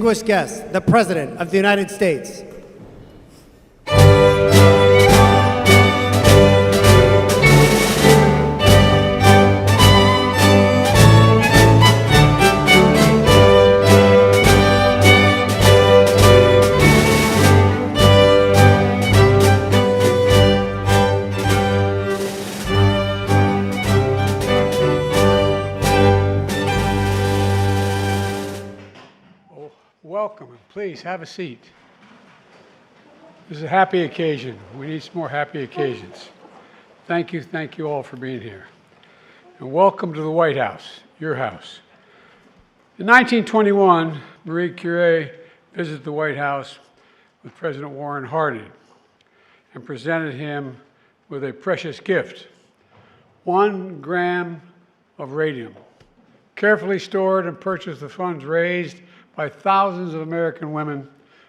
distinguished guests, the President of the United States. Welcome, and please have a seat. This is a happy occasion. We need some more happy occasions. Thank you all for being here. And welcome to the White House, your house. In 1921, Marie Curie visited the White House with President Warren Harding and presented him with a precious gift, 1 gram of radium, carefully stored and purchased with funds raised by thousands of American women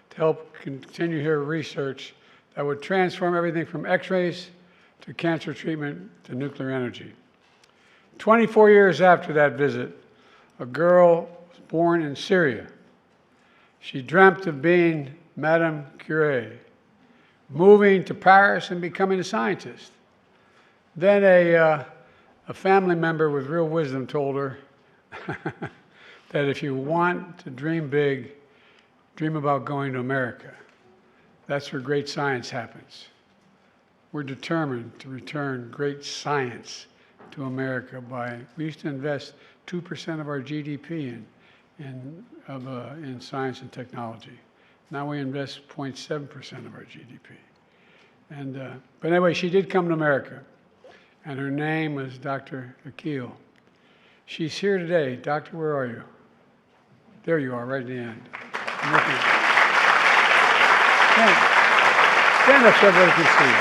to help continue her research that would transform everything from X-rays to cancer treatment to nuclear energy. 24 years after that visit, a girl was born in Syria. She dreamt of being Madame Curie, moving to Paris and becoming a scientist. Then a family member with real wisdom told her that if you want to dream big, dream about going to America. That's where great science happens. We're determined to return great science to America we used to invest 2% of our GDP in science and technology. Now we invest 0.7% of our GDP. But anyway, she did come to America, and her name was Dr. Akil. She's here today. Doctor, where are you? There you are, right at the end. Stand up so everybody can see you.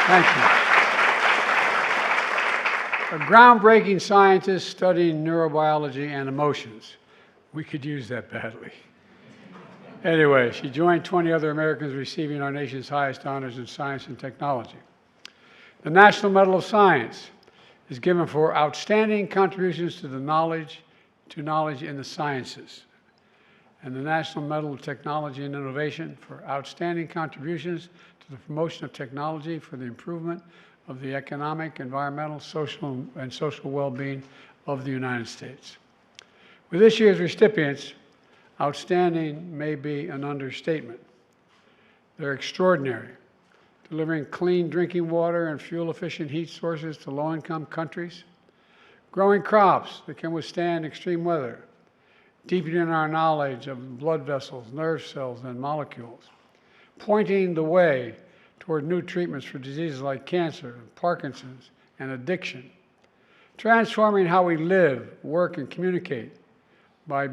Thank you. A groundbreaking scientist studying neurobiology and emotions. We could use that badly. Anyway, she joined 20 other Americans receiving our nation's highest honors in science and technology. The National Medal of Science is given for outstanding contributions to knowledge in the sciences, and the National Medal of Technology and Innovation for outstanding contributions to the promotion of technology for the improvement of the economic, environmental, social well-being of the United States. With this year's recipients, outstanding may be an understatement. They're extraordinary, delivering clean drinking water and fuel-efficient heat sources to low-income countries, growing crops that can withstand extreme weather, deepening our knowledge of blood vessels, nerve cells, and molecules, pointing the way toward new treatments for diseases like cancer, Parkinson's, and addiction, transforming how we live, work, and communicate by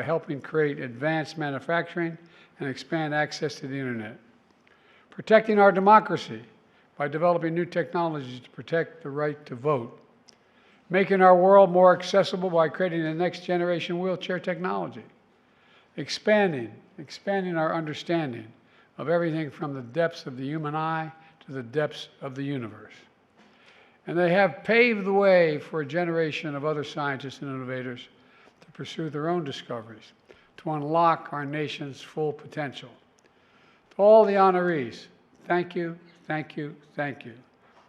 helping create advanced manufacturing and expand access to the internet, protecting our democracy by developing new technologies to protect the right to vote, making our world more accessible by creating the next generation wheelchair technology, expanding our understanding of everything from the depths of the human eye to the depths of the universe. And they have paved the way for a generation of other scientists and innovators to pursue their own discoveries, to unlock our nation's full potential. To all the honorees, thank you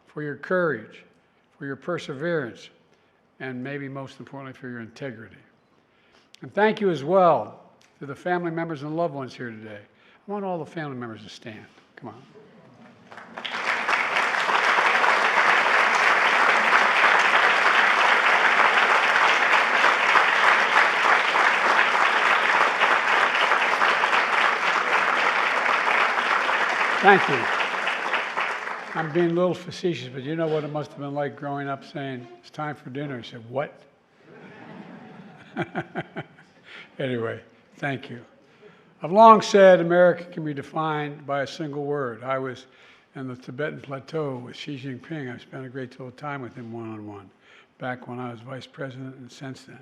for your courage, for your perseverance, and maybe most importantly, for your integrity. And thank you as well to the family members and loved ones here today. I want all the family members to stand. Come on. Thank you. I'm being a little facetious, but you know what it must have been like growing up saying, it's time for dinner. I said, what? Anyway, thank you. I've long said America can be defined by a single word. I was in the Tibetan Plateau with Xi Jinping. I spent a great deal of time with him one-on-one, back when I was vice president and since then.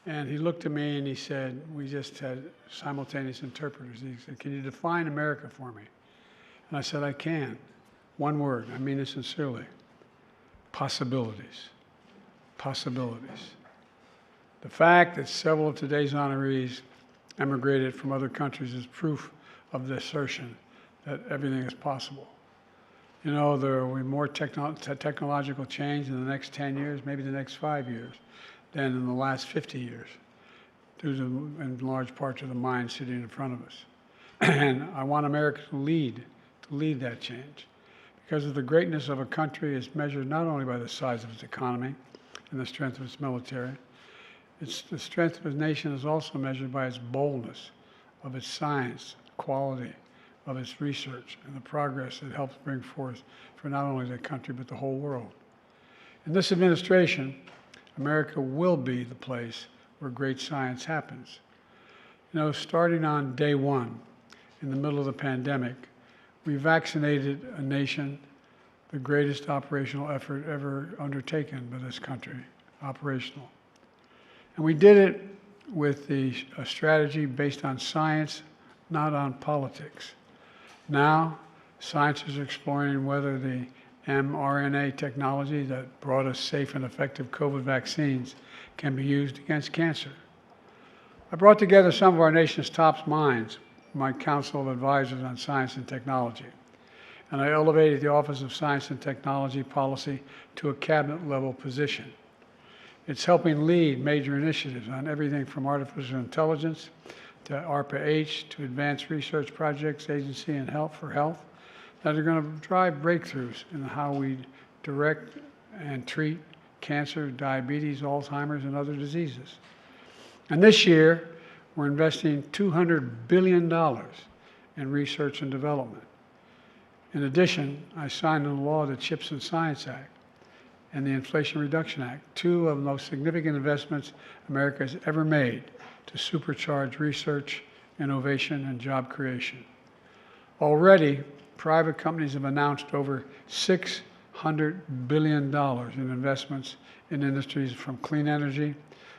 And he looked at me and he said, we just had simultaneous interpreters. He said, can you define America for me? And I said, I can. One word. I mean it sincerely. possibilities. Possibilities. The fact that several of today's honorees emigrated from other countries is proof of the assertion that everything is possible. You know, there will be more technological change in the next 10 years, maybe the next 5 years, than in the last 50 years, due to, in large part, to the mind sitting in front of us. And I want America to lead that change. Because of the greatness of a country is measured not only by the size of its economy and the strength of its military, the strength of a nation is also measured by its boldness, of its science, quality, of its research, and the progress it helps bring forth for not only the country, but the whole world. In this administration, America will be the place where great science happens. You know, starting on day one, in the middle of the pandemic, we vaccinated a nation, the greatest operational effort ever undertaken by this country, operational. And we did it with a strategy based on science, not on politics. Now, scientists are exploring whether the mRNA technology that brought us safe and effective COVID vaccines can be used against cancer. I brought together some of our nation's top minds, my Council of Advisors on Science and Technology, and I elevated the Office of Science and Technology Policy to a cabinet-level position. It's helping lead major initiatives on everything from artificial intelligence to ARPA-H to Advanced Research Projects Agency and Health that are going to drive breakthroughs in how we direct and treat cancer, diabetes, Alzheimer's, and other diseases. And this year, we're investing $200 billion in research and development. In addition, I signed into law the CHIPS and Science Act and the Inflation Reduction Act, two of the most significant investments America has ever made to supercharge research, innovation, and job creation. Already, private companies have announced over $600 billion in investments in industries from clean energy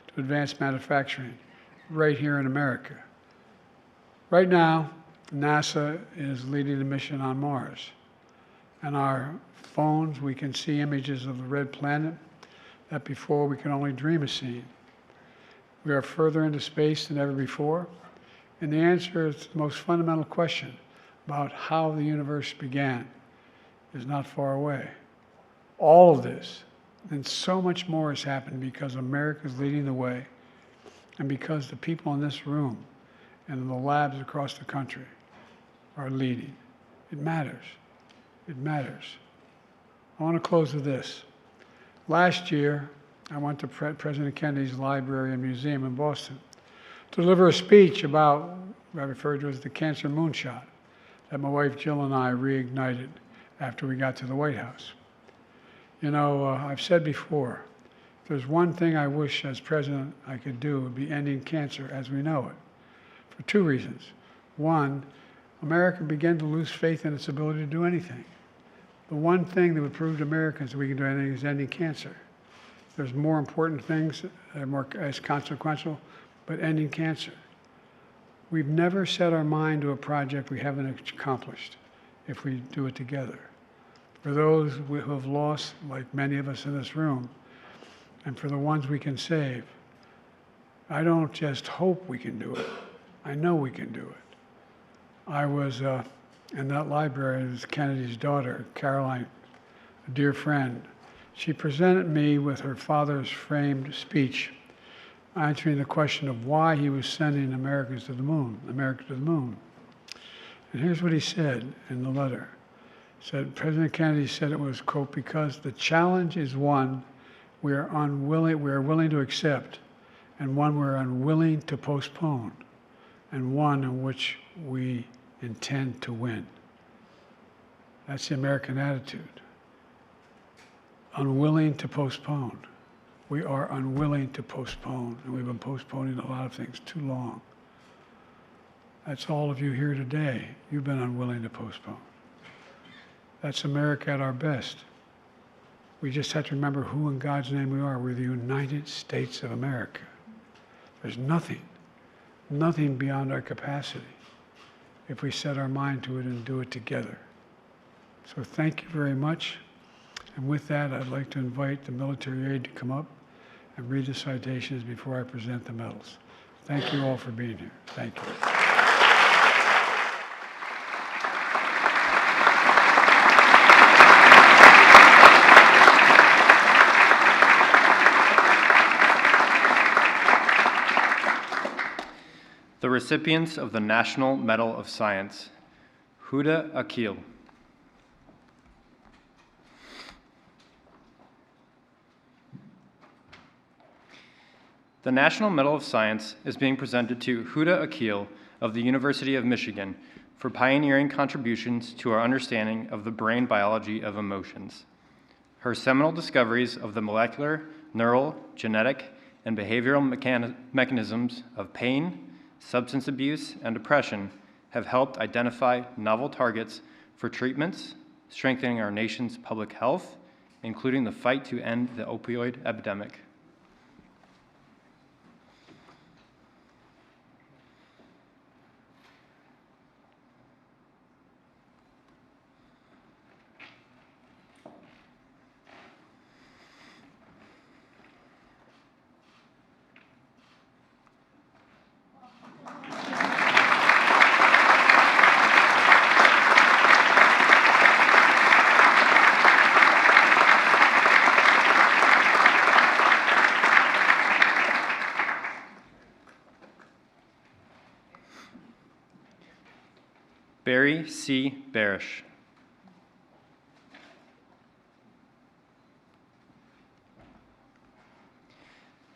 to advanced manufacturing, right here in America. Right now, NASA is leading a mission on Mars. And our phones, we can see images of the red planet that before we could only dream of seeing. We are further into space than ever before, and the answer is the most fundamental question about how the universe began is not far away. All of this and so much more has happened because America is leading the way and because the people in this room and in the labs across the country are leading. It matters. It matters. I want to close with this. Last year, I went to President Kennedy's Library and Museum in Boston to deliver a speech about what I referred to as the cancer moonshot that my wife Jill and I reignited after we got to the White House. You know, I've said before, if there's one thing I wish as president I could do, it would be ending cancer as we know it, for two reasons. One, America began to lose faith in its ability to do anything. The one thing that would prove to Americans that we can do anything is ending cancer. There's more important things that are more as consequential, but ending cancer. We've never set our mind to a project we haven't accomplished if we do it together. For those who have lost, like many of us in this room, and for the ones we can save, I don't just hope we can do it. I know we can do it. I was in that library with Kennedy's daughter, Caroline, a dear friend. She presented me with her father's framed speech, answering the question of why he was sending America to the moon. And here's what he said in the letter. He said, President Kennedy said it was, quote, because the challenge is one we are willing to accept, and one we're unwilling to postpone, and one in which we intend to win. That's the American attitude. Unwilling to postpone. We are unwilling to postpone, and we've been postponing a lot of things too long. That's all of you here today. You've been unwilling to postpone. That's America at our best. We just have to remember who in God's name we are. We're the United States of America. There's nothing beyond our capacity if we set our mind to it and do it together. So thank you very much. And with that, I'd like to invite the military aide to come up and read the citations before I present the medals. Thank you all for being here. Thank you. The recipients of the National Medal of Science: Huda Akil. The National Medal of Science is being presented to Huda Akil of the University of Michigan for pioneering contributions to our understanding of the brain biology of emotions. Her seminal discoveries of the molecular, neural, genetic, and behavioral mechanisms of pain, substance abuse, and depression have helped identify novel targets for treatments, strengthening our nation's public health, including the fight to end the opioid epidemic. Barry C. Barish.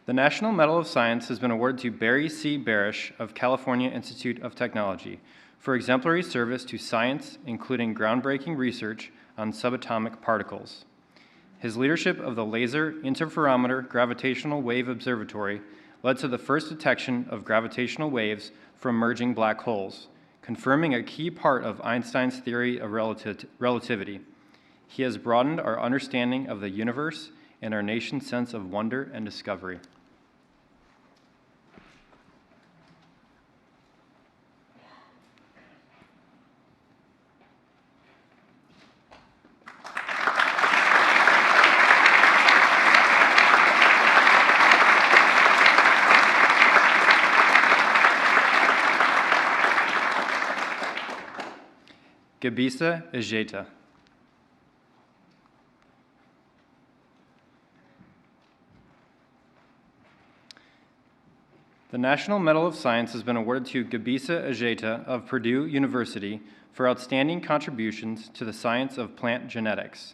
The National Medal of Science has been awarded to Barry C. Barish of California Institute of Technology for exemplary service to science, including groundbreaking research on subatomic particles. His leadership of the Laser Interferometer Gravitational Wave Observatory led to the first detection of gravitational waves from merging black holes, confirming a key part of Einstein's theory of relativity. He has broadened our understanding of the universe and our nation's sense of wonder and discovery. Gabisa Ejeta. The National Medal of Science has been awarded to Gabisa Ejeta of Purdue University for outstanding contributions to the science of plant genetics.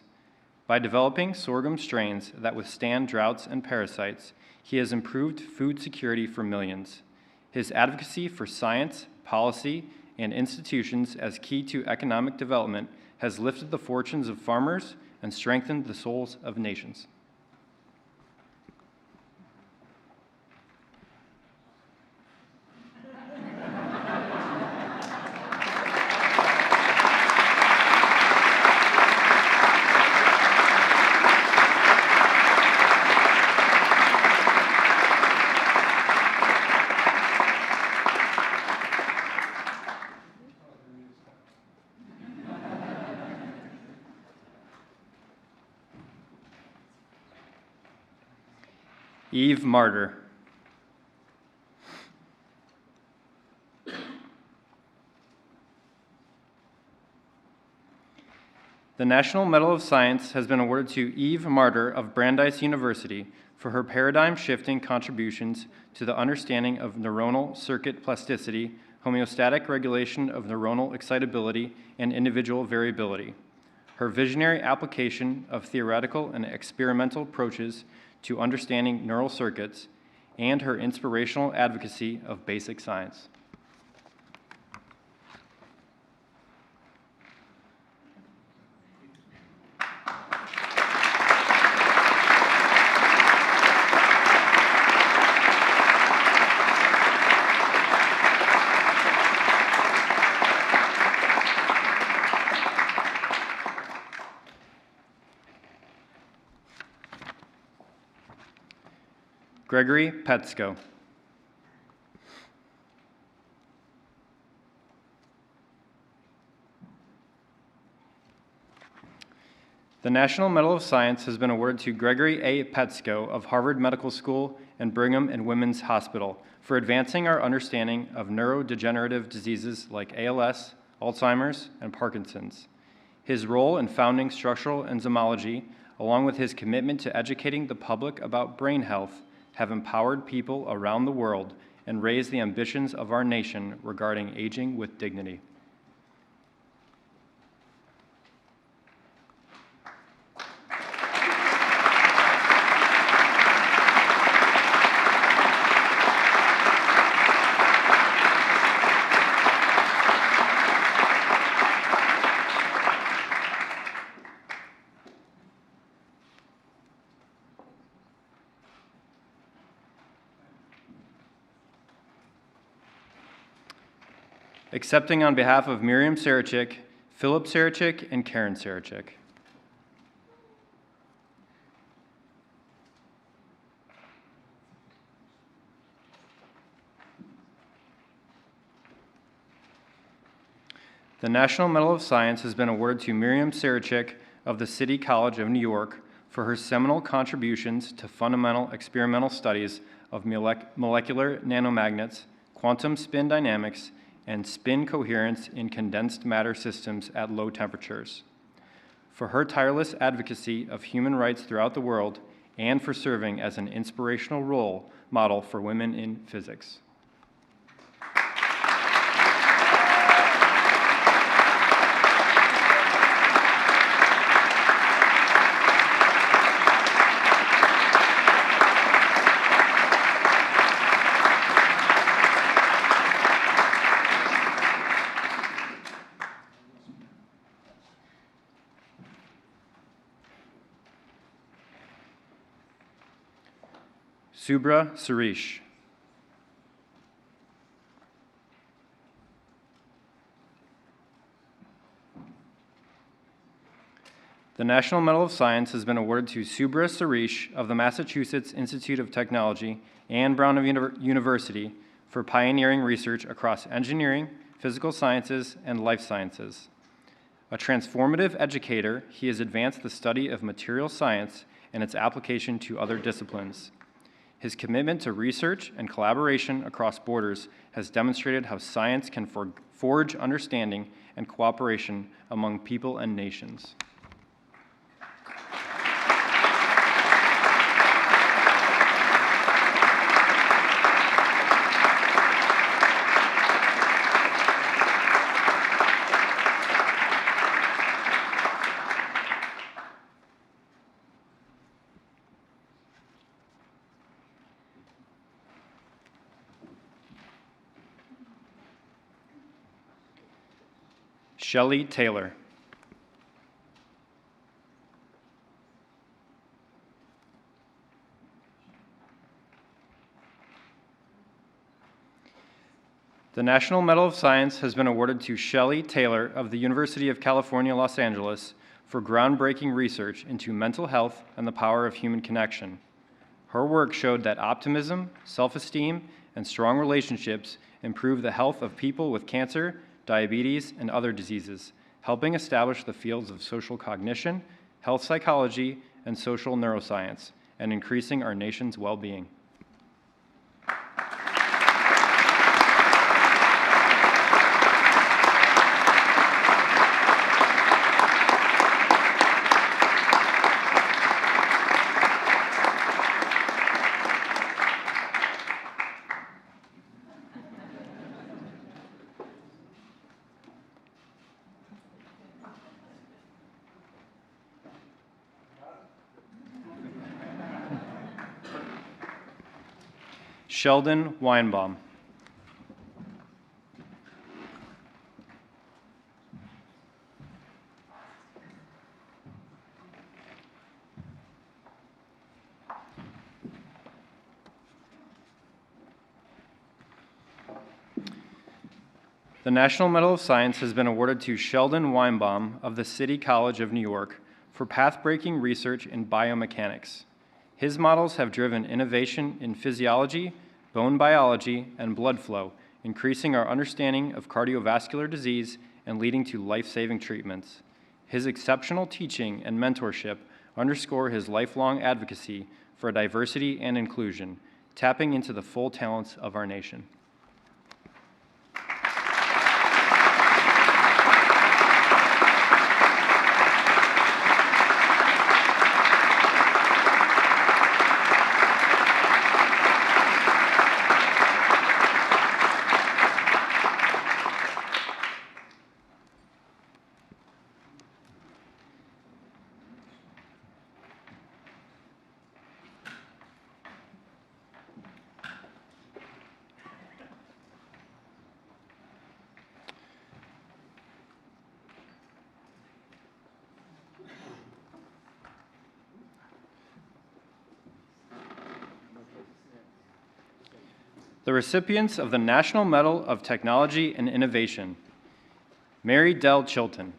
By developing sorghum strains that withstand droughts and parasites, he has improved food security for millions. His advocacy for science, policy, and institutions as key to economic development has lifted the fortunes of farmers and strengthened the souls of nations. Eve Martyr. The National Medal of Science has been awarded to Eve Martyr of Brandeis University for her paradigm-shifting contributions to the understanding of neuronal circuit plasticity, homeostatic regulation of neuronal excitability, and individual variability. Her visionary application of theoretical and experimental approaches to understanding neural circuits, and her inspirational advocacy of basic science. Gregory Petsko. The National Medal of Science has been awarded to Gregory A. Petsko of Harvard Medical School and Brigham and Women's Hospital for advancing our understanding of neurodegenerative diseases like ALS, Alzheimer's, and Parkinson's. His role in founding structural enzymology, along with his commitment to educating the public about brain health, have empowered people around the world and raised the ambitions of our nation regarding aging with dignity. Accepting on behalf of Miriam Sarachik, Philip Sarachik, and Karen Sarachik. The National Medal of Science has been awarded to Miriam Sarachik of the City College of New York for her seminal contributions to fundamental experimental studies of molecular nanomagnets, quantum spin dynamics, and spin coherence in condensed matter systems at low temperatures. For her tireless advocacy of human rights throughout the world, and for serving as an inspirational role model for women in physics. Subra Suresh. The National Medal of Science has been awarded to Subra Suresh of the Massachusetts Institute of Technology and Brown University for pioneering research across engineering, physical sciences, and life sciences. A transformative educator, he has advanced the study of material science and its application to other disciplines. His commitment to research and collaboration across borders has demonstrated how science can forge understanding and cooperation among people and nations. Shelley Taylor. The National Medal of Science has been awarded to Shelley Taylor of the University of California, Los Angeles for groundbreaking research into mental health and the power of human connection. Her work showed that optimism, self-esteem, and strong relationships improve the health of people with cancer, diabetes, and other diseases, helping establish the fields of social cognition, health psychology, and social neuroscience, and increasing our nation's well-being. Sheldon Weinbaum. The National Medal of Science has been awarded to Sheldon Weinbaum of the City College of New York for path-breaking research in biomechanics. His models have driven innovation in physiology, bone biology, and blood flow, increasing our understanding of cardiovascular disease and leading to life-saving treatments. His exceptional teaching and mentorship underscore his lifelong advocacy for diversity and inclusion, tapping into the full talents of our nation. The recipients of the National Medal of Technology and Innovation: Mary Dell Chilton.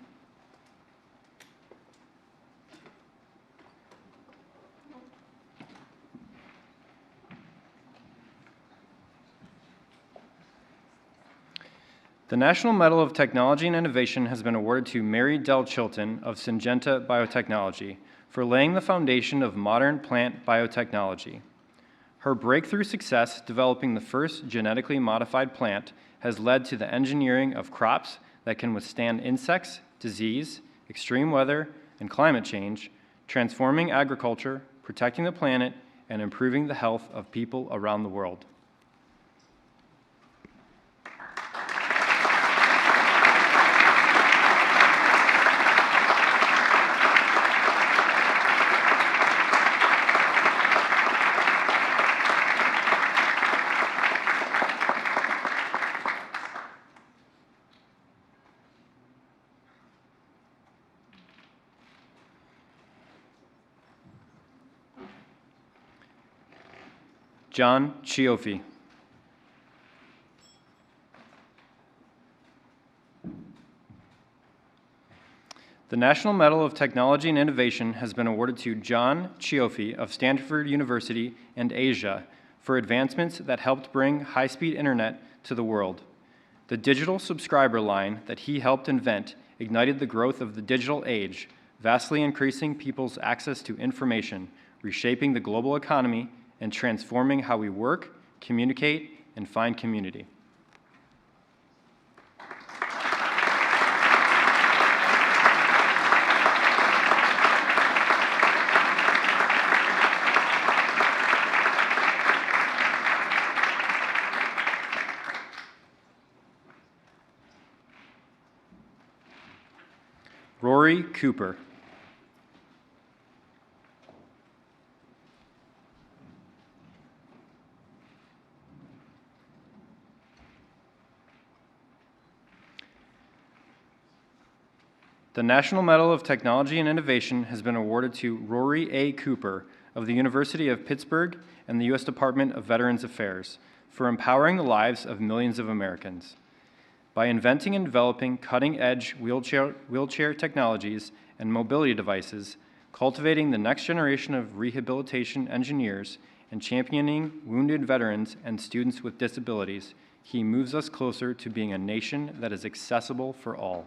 The National Medal of Technology and Innovation has been awarded to Mary Dell Chilton of Syngenta Biotechnology for laying the foundation of modern plant biotechnology. Her breakthrough success developing the first genetically modified plant has led to the engineering of crops that can withstand insects, disease, extreme weather, and climate change, transforming agriculture, protecting the planet, and improving the health of people around the world. John Chioffi. The National Medal of Technology and Innovation has been awarded to John Chioffi of Stanford University and Asia for advancements that helped bring high-speed internet to the world. The digital subscriber line that he helped invent ignited the growth of the digital age, vastly increasing people's access to information, reshaping the global economy, and transforming how we work, communicate, and find community. Rory Cooper. The National Medal of Technology and Innovation has been awarded to Rory A. Cooper of the University of Pittsburgh and the U.S. Department of Veterans Affairs for empowering the lives of millions of Americans. By inventing and developing cutting-edge wheelchair technologies and mobility devices, cultivating the next generation of rehabilitation engineers, and championing wounded veterans and students with disabilities, he moves us closer to being a nation that is accessible for all.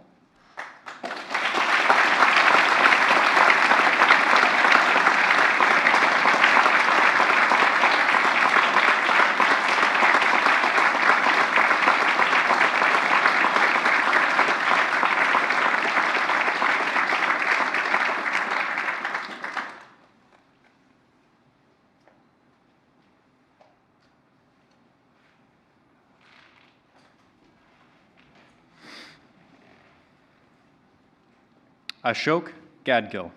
Ashok Gadgil.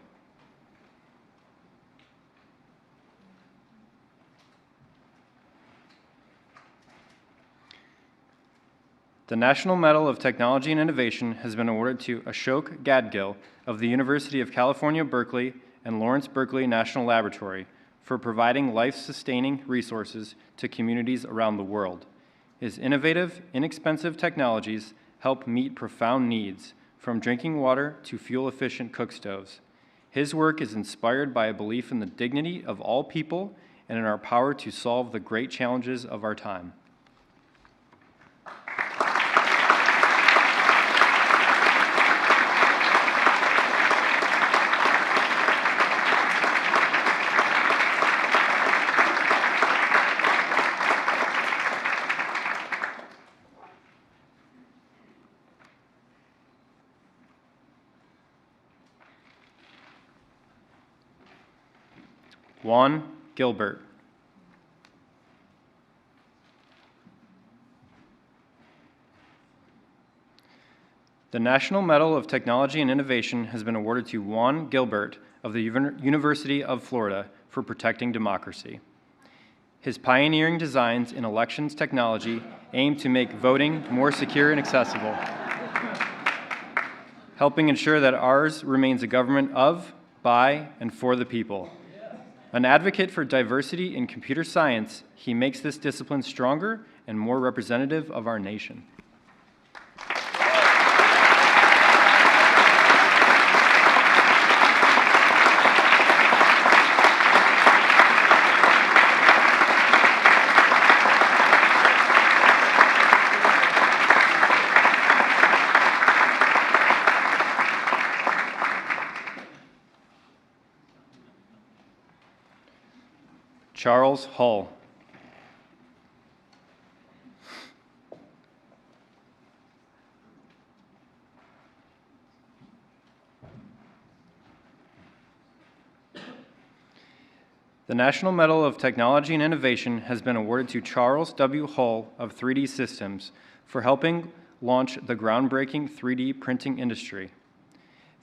The National Medal of Technology and Innovation has been awarded to Ashok Gadgil of the University of California, Berkeley, and Lawrence Berkeley National Laboratory for providing life-sustaining resources to communities around the world. His innovative, inexpensive technologies help meet profound needs, from drinking water to fuel-efficient cook stoves. His work is inspired by a belief in the dignity of all people and in our power to solve the great challenges of our time. Juan Gilbert. The National Medal of Technology and Innovation has been awarded to Juan Gilbert of the University of Florida for protecting democracy. His pioneering designs in elections technology aim to make voting more secure and accessible, helping ensure that ours remains a government of, by, and for the people. An advocate for diversity in computer science, he makes this discipline stronger and more representative of our nation. Charles Hull. The National Medal of Technology and Innovation has been awarded to Charles W. Hull of 3D Systems for helping launch the groundbreaking 3D printing industry.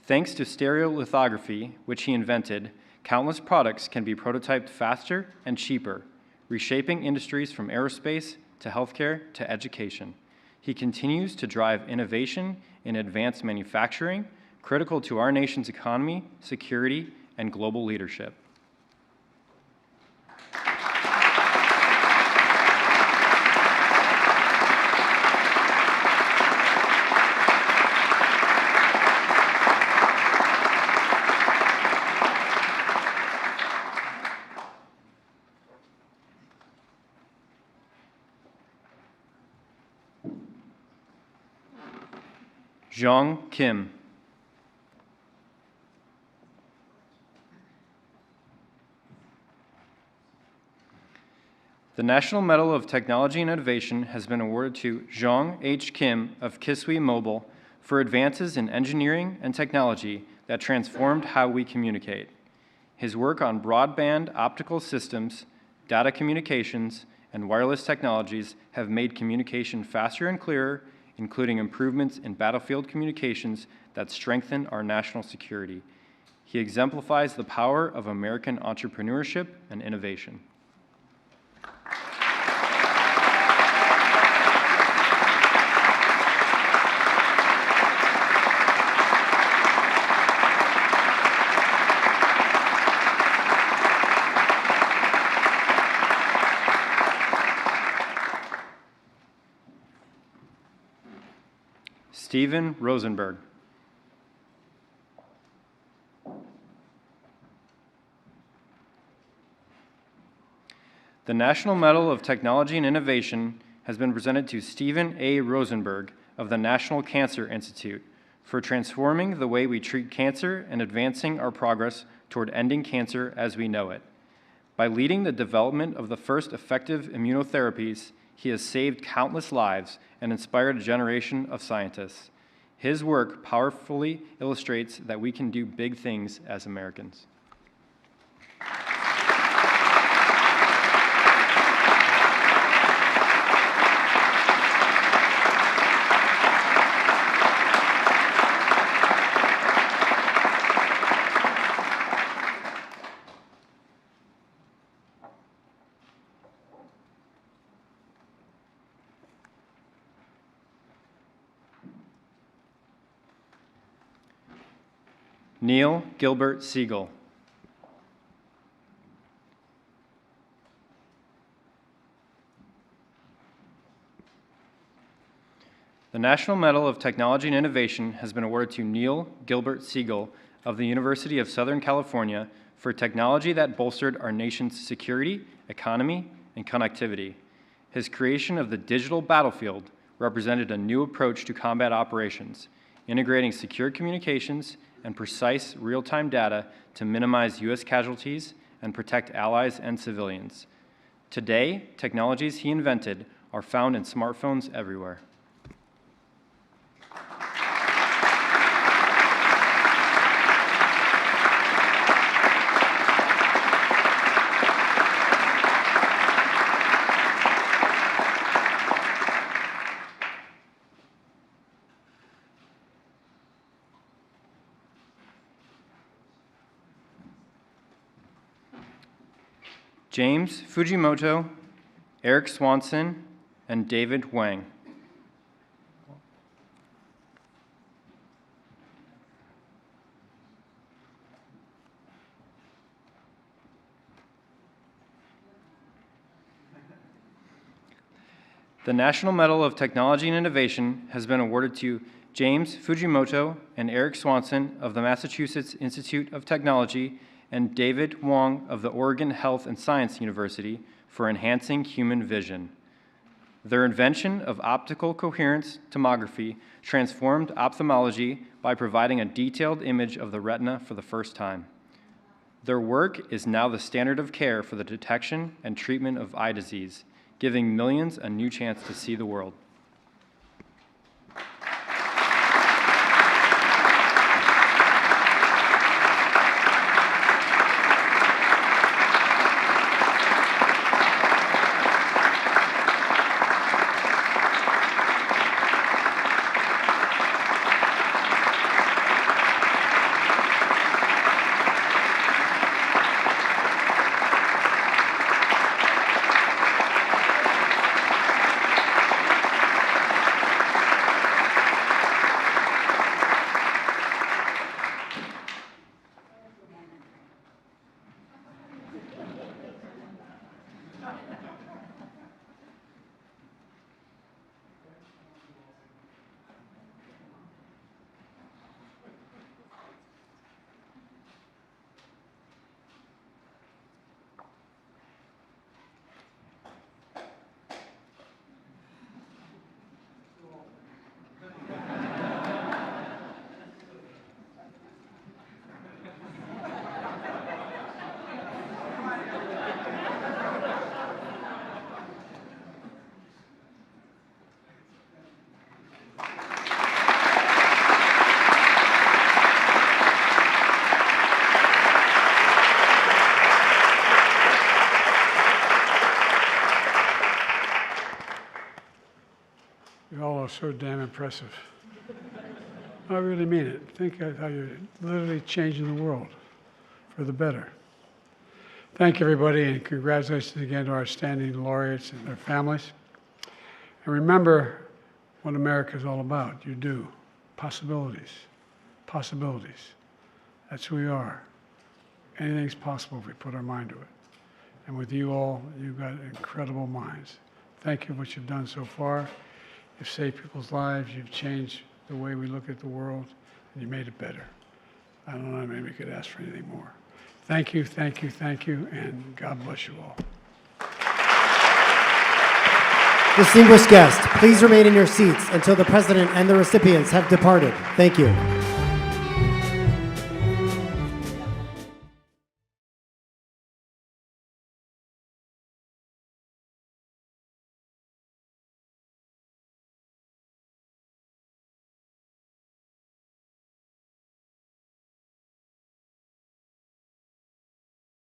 Thanks to stereolithography, which he invented, countless products can be prototyped faster and cheaper, reshaping industries from aerospace to healthcare to education. He continues to drive innovation in advanced manufacturing, critical to our nation's economy, security, and global leadership. Jong Kim. The National Medal of Technology and Innovation has been awarded to Jong H. Kim of Kisui Mobile for advances in engineering and technology that transformed how we communicate. His work on broadband optical systems, data communications, and wireless technologies have made communication faster and clearer, including improvements in battlefield communications that strengthen our national security. He exemplifies the power of American entrepreneurship and innovation. Stephen Rosenberg. The National Medal of Technology and Innovation has been presented to Stephen A. Rosenberg of the National Cancer Institute for transforming the way we treat cancer and advancing our progress toward ending cancer as we know it. By leading the development of the first effective immunotherapies, he has saved countless lives and inspired a generation of scientists. His work powerfully illustrates that we can do big things as Americans. Neil Gilbert Siegel. The National Medal of Technology and Innovation has been awarded to Neil Gilbert Siegel of the University of Southern California for technology that bolstered our nation's security, economy, and connectivity. His creation of the digital battlefield represented a new approach to combat operations, integrating secure communications and precise real-time data to minimize U.S. casualties and protect allies and civilians. Today, technologies he invented are found in smartphones everywhere. James Fujimoto, Eric Swanson, and David Wang. The National Medal of Technology and Innovation has been awarded to James Fujimoto and Eric Swanson of the Massachusetts Institute of Technology and David Wang of the Oregon Health and Science University for enhancing human vision. Their invention of optical coherence tomography transformed ophthalmology by providing a detailed image of the retina for the first time. Their work is now the standard of care for the detection and treatment of eye disease, giving millions a new chance to see the world. You all are so damn impressive. I really mean it. Think of how you're literally changing the world for the better. Thank you, everybody, and congratulations again to our standing laureates and their families. And remember what America is all about. You do. Possibilities. Possibilities. That's who we are. Anything's possible if we put our mind to it. And with you all, you've got incredible minds. Thank you for what you've done so far. You've saved people's lives. You've changed the way we look at the world, and you made it better. I don't know, maybe we could ask for anything more. Thank you, thank you, thank you, and God bless you all. Distinguished guests, please remain in your seats until the President and the recipients have departed. Thank you.